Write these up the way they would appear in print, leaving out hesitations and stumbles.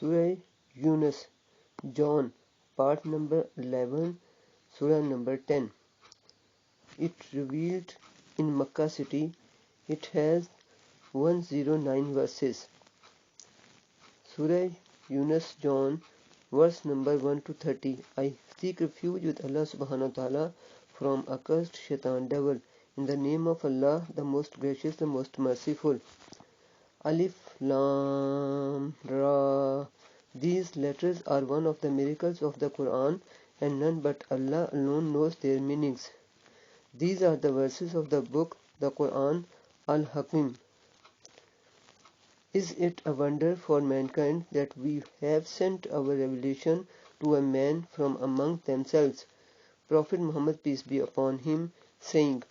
Surah Yunus, John, part number 11, Surah number 10. It revealed in Makkah city. It has 109 verses. Surah Yunus, John, verse number 1 to 30. I seek refuge with Allah subhanahu wa ta'ala from accursed shaitan devil. In the name of Allah, the most gracious, the most merciful. Alif Lam Ra. These letters are one of the miracles of the Quran, and none but Allah alone knows their meanings. These are the verses of the book, the Quran, Al-Hakim. Is it a wonder for mankind that we have sent our revelation to a man from among themselves, Prophet Muhammad, peace be upon him, saying,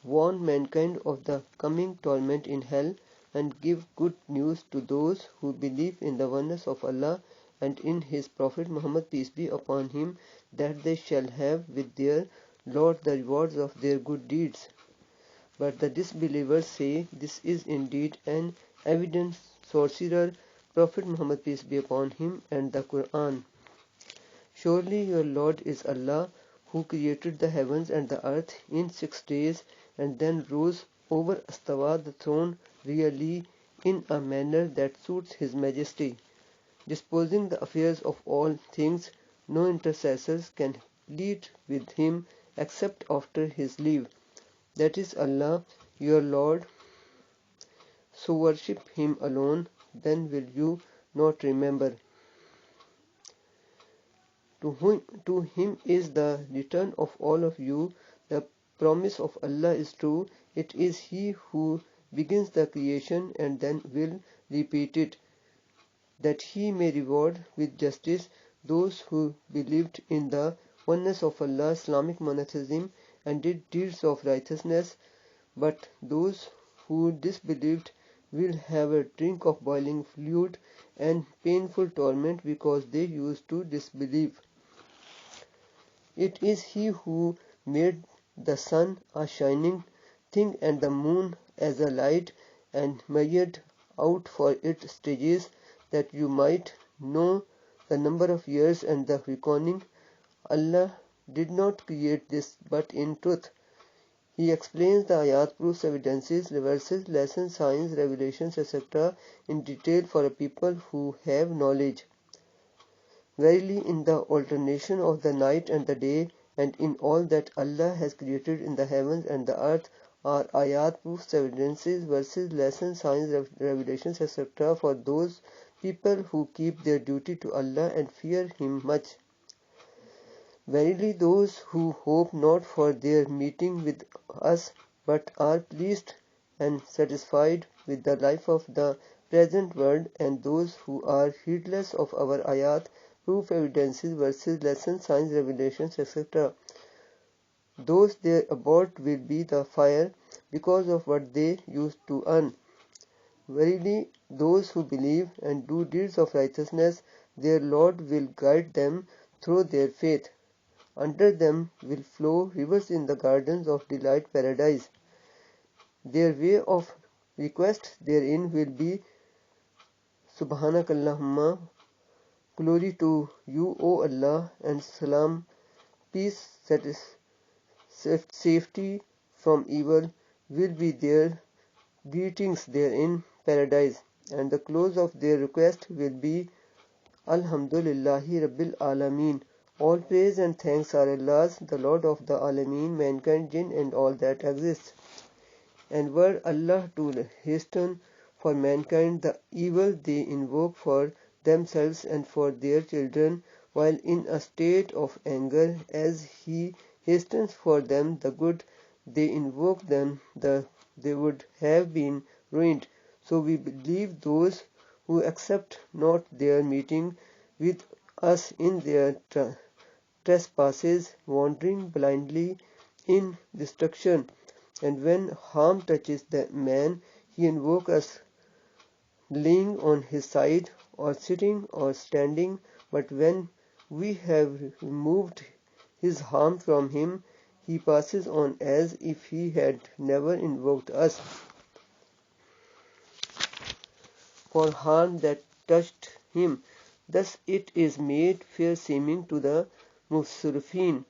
warn mankind of the coming torment in hell, and give good news to those who believe in the oneness of Allah and in His Prophet Muhammad, peace be upon him, that they shall have with their Lord the rewards of their good deeds. But the disbelievers say, this is indeed an evident sorcerer, Prophet Muhammad, peace be upon him, and the Quran. Surely your Lord is Allah, who created the heavens and the earth in 6 days, and then rose over Astawa, the throne, really in a manner that suits His Majesty, disposing the affairs of all things. No intercessors can plead with Him except after His leave. That is Allah, your Lord. So worship Him alone, then will you not remember. To Him is the return of all of you. The promise of Allah is true. It is He who begins the creation and then will repeat it, that He may reward with justice those who believed in the oneness of Allah, Islamic monotheism, and did deeds of righteousness. But those who disbelieved will have a drink of boiling fluid and painful torment because they used to disbelieve. It is He who made the sun a shining thing and the moon as a light, and measured out for it stages, that you might know the number of years and the reckoning. Allah did not create this but in truth. He explains the ayat, proofs, evidences, verses, lessons, signs, revelations, etc. in detail for a people who have knowledge. Verily, in the alternation of the night and the day, and in all that Allah has created in the heavens and the earth, are ayat, proofs, evidences, verses, lessons, signs, revelations, etc. for those people who keep their duty to Allah and fear Him much. Verily, those who hope not for their meeting with us, but are pleased and satisfied with the life of the present world, and those who are heedless of our ayat, proof, evidences, verses, lessons, signs, revelations, etc., those their abode will be the fire, because of what they used to earn. Verily, those who believe and do deeds of righteousness, their Lord will guide them through their faith. Under them will flow rivers in the gardens of delight paradise. Their way of request therein will be Subhanakallahumma, glory to you, O Allah, and salam, peace, safety from evil will be their greetings therein paradise, and the close of their request will be Alhamdulillahi Rabbil Alameen. All praise and thanks are Allah's, the Lord of the Alameen, mankind, jinn, and all that exists. And were Allah to hasten for mankind the evil they invoke for themselves and for their children, while in a state of anger, as He hastens for them the good they invoke, then they would have been ruined. So we believe those who accept not their meeting with us in their trespasses, wandering blindly in destruction. And when harm touches the man, he invokes us, lying on his side, or sitting, or standing. But when we have removed his harm from him, he passes on as if he had never invoked us. For harm that touched him. Thus it is made fair seeming to the Musrifin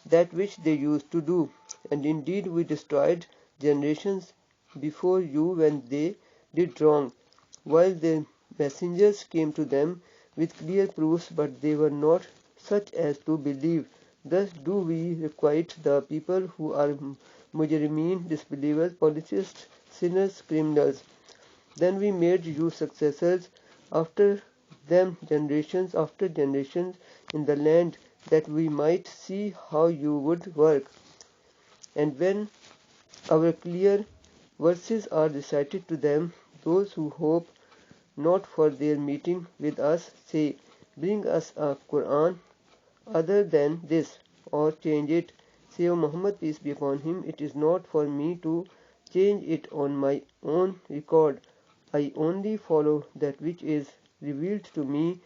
that which they used to do. And indeed we destroyed generations before you when they did wrong, while their messengers came to them with clear proofs, but they were not such as to believe. Thus do we requite the people who are mujrimeen, disbelievers, polytheists, sinners, criminals. Then we made you successors after them, generations after generations in the land, that we might see how you would work. And when our clear verses are recited to them, those who hope not for their meeting with us say, bring us a Quran other than this, or change it. Say, O Muhammad, peace be upon him, it is not for me to change it on my own record. I only follow that which is revealed to me.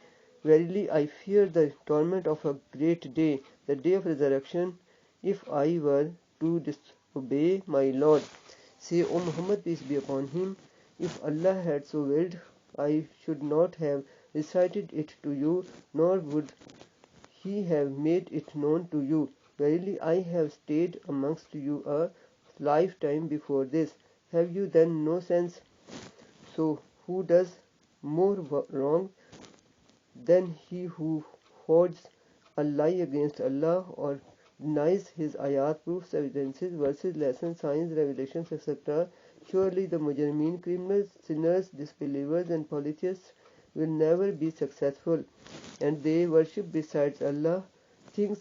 Verily I fear the torment of a great day, the day of resurrection, if I were to disobey my Lord. Say, O Muhammad, peace be upon him, if Allah had so willed, I should not have recited it to you, nor would he have made it known to you. Verily I have stayed amongst you a lifetime before this. Have you then no sense? So who does more wrong than he who holds a lie against Allah or denies his ayat, proofs, evidences, verses, lessons, signs, revelations, etc.? Surely the mujrimeen, criminals, sinners, disbelievers and polytheists will never be successful, and they worship besides Allah things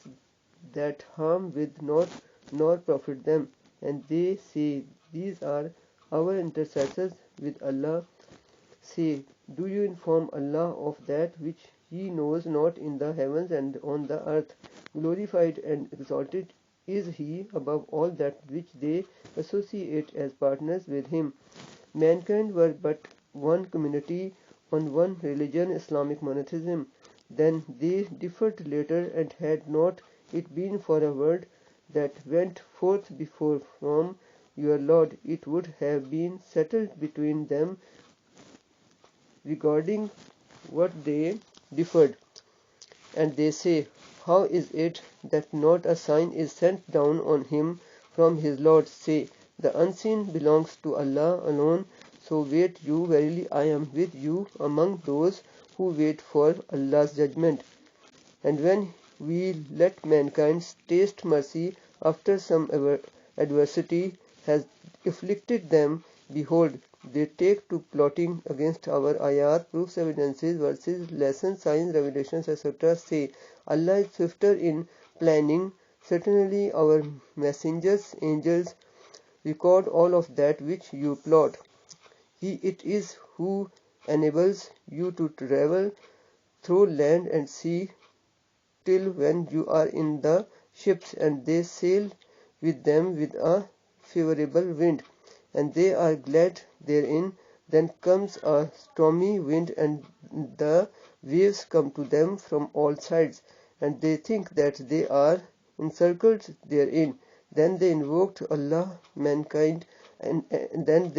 that harm with not nor profit them, and they say, these are our intercessors with Allah. Say, do you inform Allah of that which He knows not in the heavens and on the earth? Glorified and exalted is He above all that which they associate as partners with Him. Mankind were but one community on one religion, Islamic monotheism. Then they differed later, and had not it been for a word that went forth before from your Lord, it would have been settled between them regarding what they differed. And they say, how is it that not a sign is sent down on him from his Lord? Say, the unseen belongs to Allah alone, so wait you, verily I am with you among those who wait for Allah's judgment. And when we let mankind taste mercy after some adversity has afflicted them, behold, they take to plotting against our ayat, proofs, evidences, verses, lessons, signs, revelations, etc. Say, Allah is swifter in planning. Certainly our messengers, angels, record all of that which you plot. He it is who enables you to travel through land and sea till when you are in the ships, and they sail with them with a favorable wind, and they are glad therein. Then comes a stormy wind, and the waves come to them from all sides, and they think that they are encircled therein. Then they invoked Allah, mankind, and then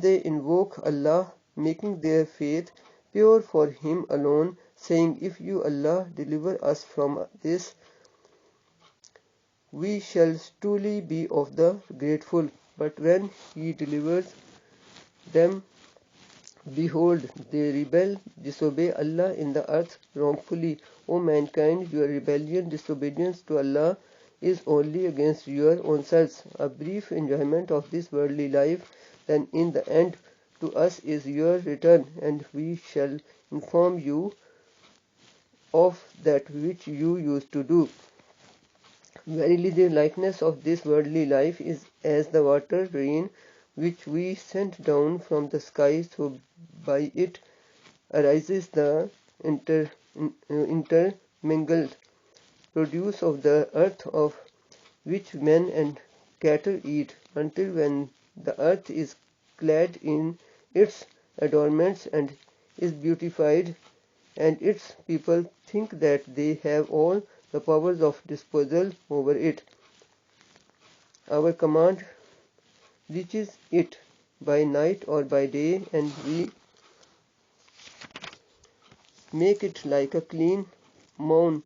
they invoke Allah, making their faith pure for Him alone, saying, if you, Allah, deliver us from this, we shall truly be of the grateful. But when He delivers them, behold, they rebel, disobey Allah in the earth wrongfully. O mankind, your rebellion, disobedience to Allah is only against your own selves, a brief enjoyment of this worldly life. Then in the end to us is your return, and we shall inform you of that which you used to do. Verily the likeness of this worldly life is as the water rain which we sent down from the sky, so by it arises the intermingled produce of the earth, of which men and cattle eat, until when the earth is clad in its adornments and is beautified, and its people think that they have all the powers of disposal over it. Our command reaches it, by night or by day, and we make it like a clean mown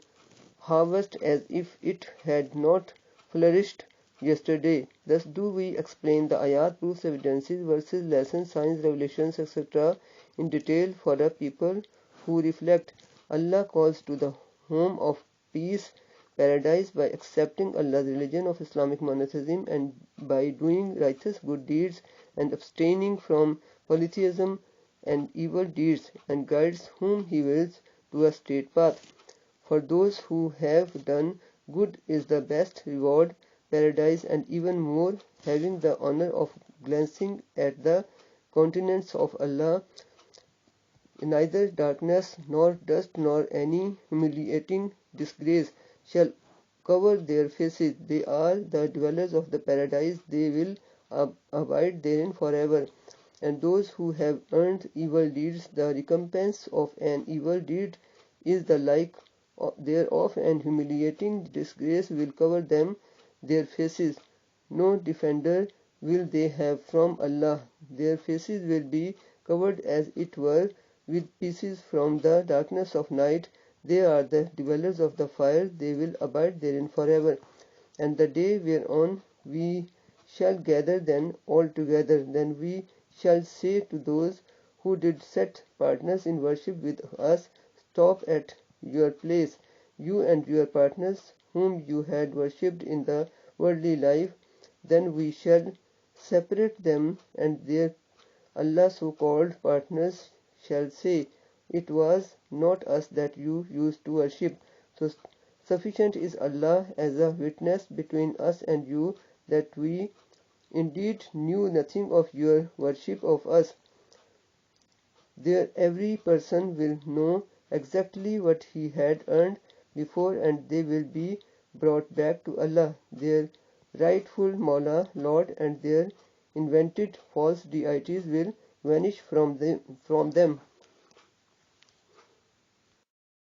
harvest as if it had not flourished yesterday. Thus do we explain the ayat, proofs, evidences, verses, lessons, signs, revelations, etc. in detail for a people who reflect. Allah calls to the home of peace, paradise, by accepting Allah's religion of Islamic monotheism and by doing righteous good deeds and abstaining from polytheism and evil deeds, and guides whom He wills to a straight path. For those who have done good is the best reward, paradise, and even more, having the honor of glancing at the countenance of Allah. Neither darkness nor dust nor any humiliating disgrace shall cover their faces. They are the dwellers of the paradise, they will abide therein forever. And those who have earned evil deeds, the recompense of an evil deed is the like thereof, and humiliating disgrace will cover them their faces. No defender will they have from Allah. Their faces will be covered as it were with pieces from the darkness of night. They are the dwellers of the fire, they will abide therein forever. And the day whereon we shall gather them all together, then we shall say to those who did set partners in worship with us, stop at your place, you and your partners whom you had worshipped in the worldly life. Then we shall separate them, and their Allah so-called partners shall say, it was not us that you used to worship. So sufficient is Allah as a witness between us and you, that we indeed knew nothing of your worship of us. There every person will know exactly what he had earned before, and they will be brought back to Allah, their rightful Mawla, Lord, and their invented false deities will vanish from them.